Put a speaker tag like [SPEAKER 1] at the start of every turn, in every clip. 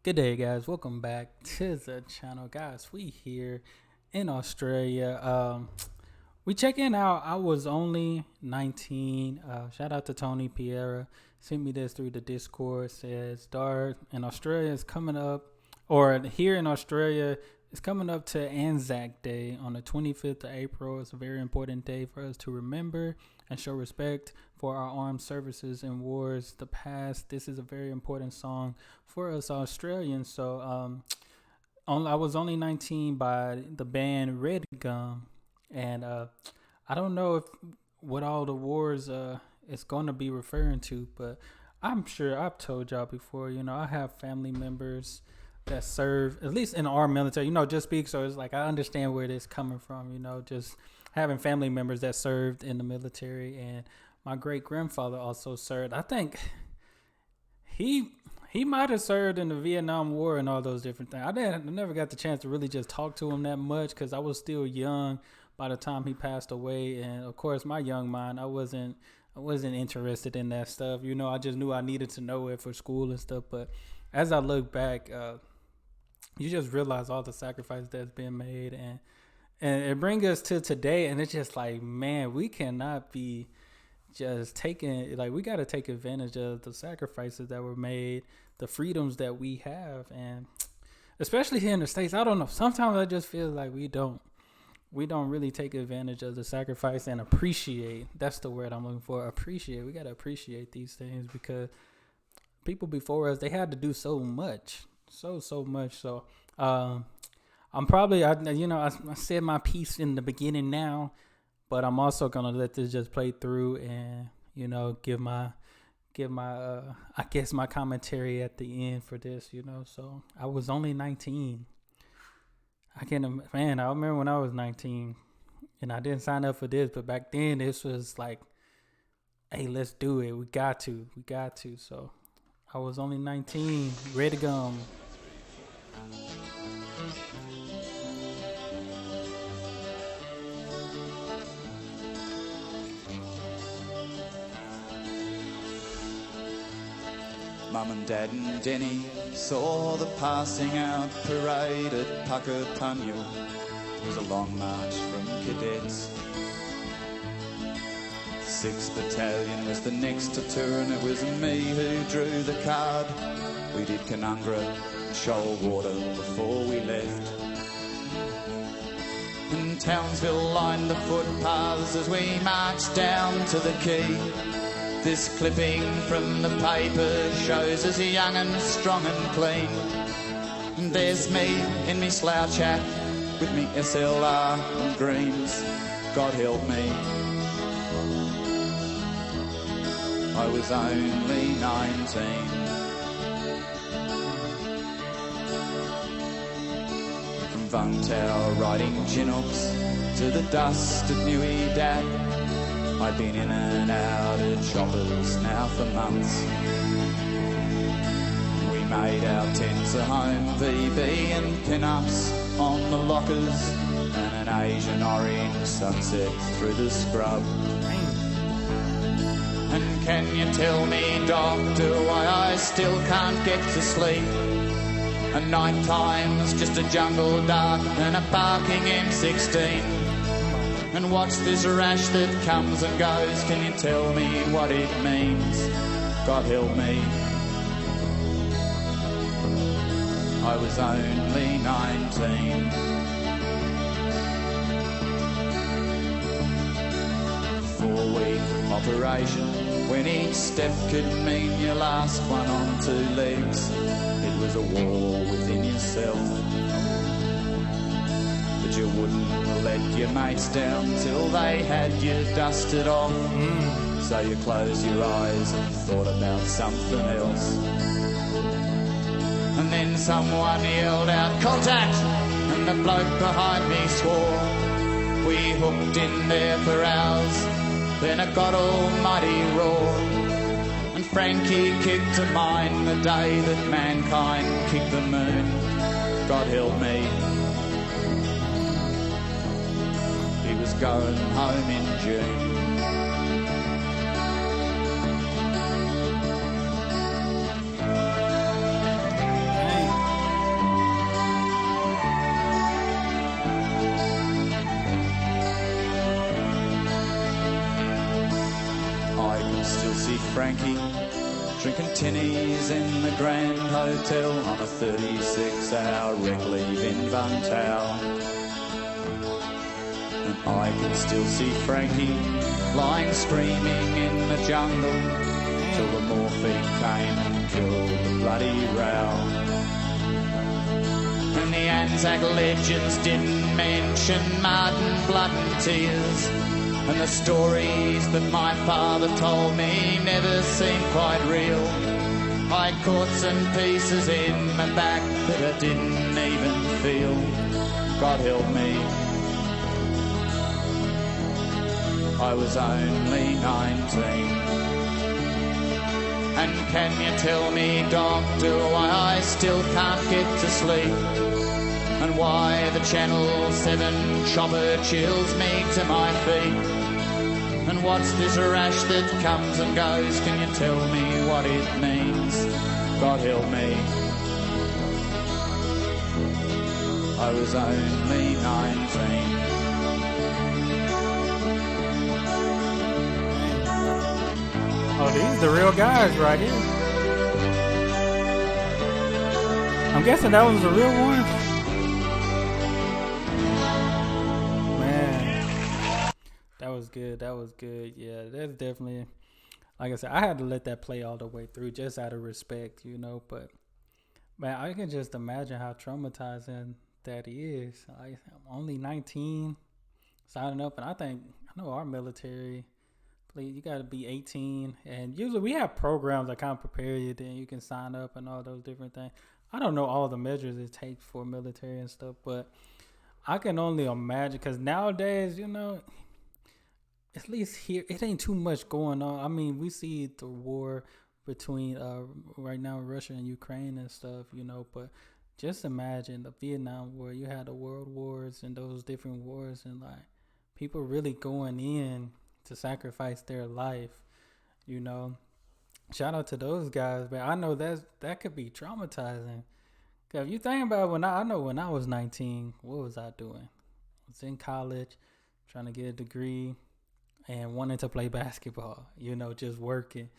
[SPEAKER 1] Good day, guys. Welcome back to the channel, guys. We here in Australia. We checking out. I was only 19. Shout out to Tony Piera. Sent me this through the Discord. Says Dar in Australia is coming up, or here in Australia it's coming up to Anzac Day on the 25th of April. It's a very important day for us to remember and show respect for our armed services and wars the past. This is a very important song for us Australians. I was only 19 by the band Red Gum, and I don't know if what all the wars it's going to be referring to, but I'm sure I've told y'all before. I have family members that serve at least in our military. Just speak so it's like I understand where this coming from. Just having family members that served in the military, and my great grandfather also served. I think he might have served in the Vietnam War and all those different things. I never got the chance to really just talk to him that much because I was still young by the time he passed away, and of course my young mind, I wasn't interested in that stuff. I just knew I needed to know it for school and stuff. But as I look back, you just realize all the sacrifice that's been made, and it brings us to today, and it's just like, man, we cannot be just taking, like, we got to take advantage of the sacrifices that were made, the freedoms that we have, and especially here in the States. I don't know, sometimes I just feel like we don't really take advantage of the sacrifice and appreciate. That's the word I'm looking for. Appreciate. We got to appreciate these things because people before us, they had to do so much, so much. So I'm probably, I said my piece in the beginning now, but I'm also gonna let this just play through and give my I guess my commentary at the end for this. So I was only 19. I remember when I was 19, and I didn't sign up for this, but back then this was like, hey, let's do it. We got to. So I was only 19, ready to go.
[SPEAKER 2] Mum and Dad and Denny saw the passing out parade at Puckapunyal. It was a long march from cadets. 6th Battalion was the next to turn. It was me who drew the card. We did Canungra and Shoalwater before we left. And Townsville lined the footpaths as we marched down to the quay. This clipping from the paper shows us young and strong and clean. And there's me in me slouch hat with me SLR and greens. God help me, I was only 19. From Vungtau riding Chinooks to the dust of Newey Dad, I've been in and out of choppers now for months. We made our tents a home, VB and pin-ups on the lockers, and an Asian orange sunset through the scrub. And can you tell me, doctor, why I still can't get to sleep? And night time's just a jungle dark and a barking M16. And what's this rash that comes and goes? Can you tell me what it means? God help me, I was only 19. 4-week operation, when each step could mean your last one on 2 legs. It was a war within yourself, but you wouldn't let your mates down till they had you dusted off. So you closed your eyes and thought about something else. And then someone yelled out, "Contact!" and the bloke behind me swore. We hooked in there for hours, then a God almighty roar. And Frankie kicked to mine the day that mankind kicked the moon. God help me, he was going home in June. Frankie, drinking tinnies in the Grand Hotel on a 36-hour rec leave in Buntau. And I can still see Frankie lying screaming in the jungle till the morphine came and killed the bloody row. And the Anzac legends didn't mention mud and blood and tears, and the stories that my father told me never seemed quite real. I caught some pieces in my back that I didn't even feel. God help me, I was only 19. And can you tell me, doctor, why I still can't get to sleep? And why the Channel 7 chopper chills me to my feet? And what's this rash that comes and goes? Can you tell me what it means? God help me, I was only 19.
[SPEAKER 1] Oh, these the real guys right here. I'm guessing that was the real one. Man, that was good. That was good. Yeah, that's definitely, like I said, I had to let that play all the way through just out of respect, But, man, I can just imagine how traumatizing that is. I'm only 19, signing up, and I know our military, you got to be 18, and usually we have programs that kind of prepare you, then you can sign up and all those different things. I don't know all the measures it takes for military and stuff, but I can only imagine, because nowadays, at least here, it ain't too much going on. I mean, we see the war between right now Russia and Ukraine and stuff, but just imagine the Vietnam War. You had the world wars and those different wars, and like people really going in to sacrifice their life, Shout out to those guys, but I know that could be traumatizing. Cause if you think about when I was 19, what was I doing? I was in college, trying to get a degree, and wanting to play basketball. Just working.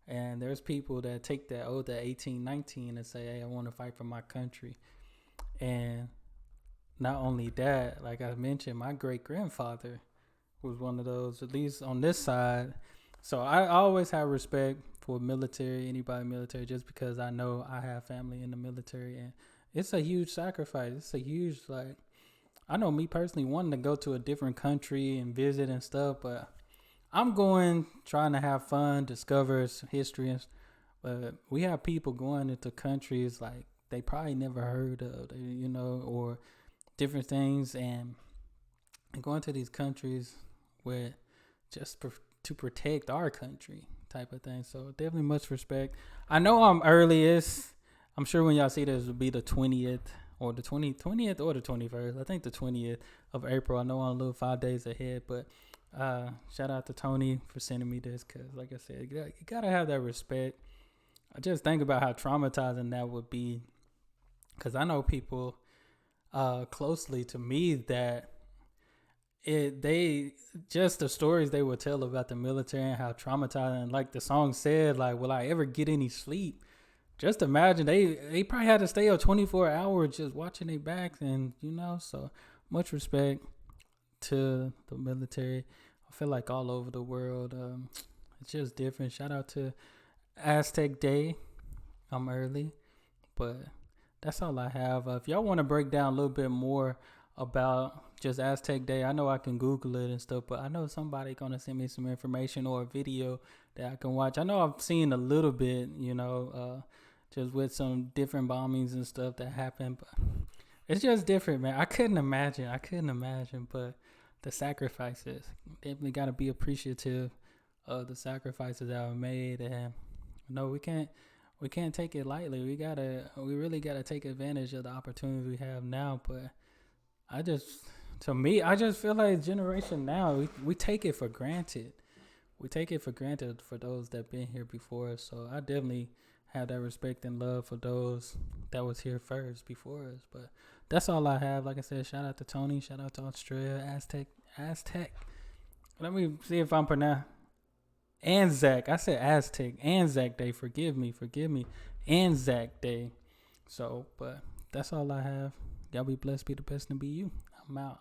[SPEAKER 1] And there's people that take that 18, 19 and say, "Hey, I want to fight for my country." And not only that, like I mentioned, my great grandfather was one of those, at least on this side. So I always have respect for military, anybody military, just because I know I have family in the military, and it's a huge sacrifice. It's a huge, I know me personally wanting to go to a different country and visit and stuff, but I'm trying to have fun, discover history, but we have people going into countries like they probably never heard of, or different things, and going to these countries with just to protect our country type of thing. So definitely much respect. I know I'm earliest. I'm sure when y'all see this will be the 20th or the 20th or the 21st. I think the 20th of April. I know I'm a little 5 days ahead, but shout out to Tony for sending me this, because like I said, you gotta have that respect. I just think about how traumatizing that would be, because I know people closely to me that they just the stories they would tell about the military and how traumatizing, like the song said, like, will I ever get any sleep? Just imagine they probably had to stay up 24 hours just watching their backs, and so much respect to the military. I feel like all over the world, it's just different. Shout out to Aztec Day. I'm early, but that's all I have. If y'all want to break down a little bit more about just Aztec Day, I know I can Google it and stuff, but I know somebody gonna send me some information or a video that I can watch. I know I've seen a little bit, just with some different bombings and stuff that happened, but it's just different, man. I couldn't imagine, but the sacrifices, definitely got to be appreciative of the sacrifices that were made, and no, we can't take it lightly. We really gotta take advantage of the opportunities we have now. But I just feel like generation now, we take it for granted. We take it for granted for those that been here before us. So I definitely have that respect and love for those that was here first before us. But that's all I have. Like I said, shout out to Tony, shout out to Australia, Aztec. Let me see if I'm pronouncing Anzac. I said Aztec. Anzac Day. Forgive me. Anzac Day. So, but that's all I have. Y'all be blessed, be the best, and be you. I'm out.